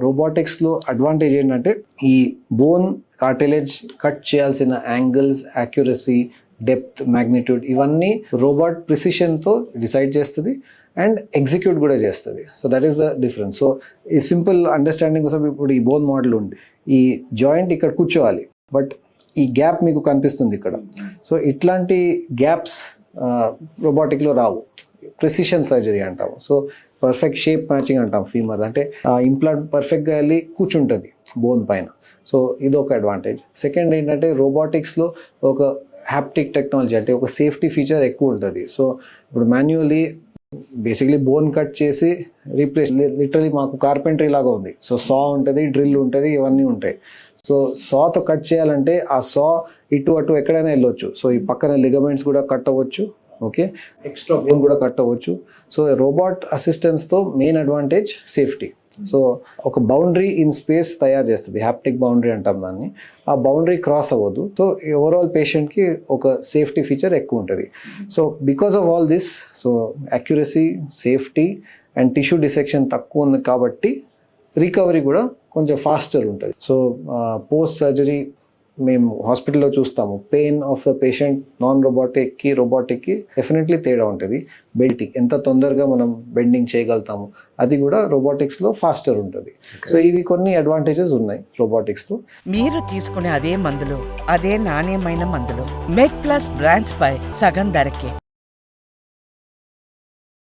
రోబోటిక్స్లో advantage ఏంటంటే ఈ bone cartilage cut చేయాల్సిన యాంగిల్స్, యాక్యురసీ, డెప్త్, మ్యాగ్నిట్యూడ్ ఇవన్నీ రోబోట్ ప్రిసిషన్తో డిసైడ్ చేస్తుంది అండ్ ఎగ్జిక్యూట్ కూడా చేస్తుంది. So that is the difference. So ఈ సింపుల్ అండర్స్టాండింగ్ కోసం ఇప్పుడు ఈ బోన్ మోడల్ ఉంది, ఈ జాయింట్ ఇక్కడ కూర్చోవాలి బట్ ఈ గ్యాప్ మీకు కనిపిస్తుంది ఇక్కడ. సో ఇట్లాంటి గ్యాప్స్ రోబోటిక్లో రావు. ప్రిసిషన్ సర్జరీ అంటాము. సో పర్ఫెక్ట్ షేప్ మ్యాచింగ్ అంటాం ఫీమర్, అంటే ఇంప్లాంట్ పర్ఫెక్ట్గా వెళ్ళి కూర్చుంటుంది బోన్ పైన. సో ఇది ఒక అడ్వాంటేజ్. సెకండ్ ఏంటంటే రోబోటిక్స్లో ఒక హ్యాప్టిక్ టెక్నాలజీ, అంటే ఒక సేఫ్టీ ఫీచర్ ఎక్కువ ఉంటుంది. సో ఇప్పుడు మాన్యువల్లీ బేసిక్లీ బోన్ కట్ చేసి రీప్లేస్, లిటరలీ మాకు కార్పెంటరీ లాగా ఉంది. సో సా ఉంటుంది, డ్రిల్ ఉంటుంది, ఇవన్నీ ఉంటాయి. సో సాతో కట్ చేయాలంటే ఆ సా ఇటు అటు ఎక్కడైనా వెళ్ళొచ్చు. సో ఈ పక్కన లిగమెంట్స్ కూడా కట్ అవ్వచ్చు, ఓకే, ఎక్స్ట్రా బోన్ కూడా కట్ అవ్వచ్చు. సో రోబోట్ అసిస్టెన్స్తో మెయిన్ అడ్వాంటేజ్ సేఫ్టీ. సో ఒక బౌండరీ ఇన్ స్పేస్ తయారు చేస్తుంది, హ్యాప్టిక్ బౌండరీ అంటాం దాన్ని. ఆ బౌండరీ క్రాస్ అవ్వదు. సో ఓవరాల్ పేషెంట్కి ఒక సేఫ్టీ ఫీచర్ ఎక్కువ ఉంటుంది. So because of all this, so accuracy, safety and tissue dissection తక్కువ ఉంది కాబట్టి రికవరీ కూడా కొంచెం ఫాస్టర్ ఉంటుంది. సో పోస్ట్ సర్జరీ మేము హాస్పిటల్లో చూస్తాము, pain of the patient non రోబోటిక్కి రోబోటిక్కి డెఫినెట్లీ తేడా ఉంటుంది. బెల్టింగ్ ఎంత తొందరగా మనం బెండింగ్ చేయగలుగుతాము అది కూడా రోబోటిక్స్లో ఫాస్టర్ ఉంటుంది. సో ఇవి కొన్ని అడ్వాంటేజెస్ ఉన్నాయి రోబోటిక్స్తో. మీరు తీసుకునే అదే మందులు, అదే నాణ్యమైన మందులు మెడ్ ప్లస్ బ్రాండ్స్ పై సగం ధరకే.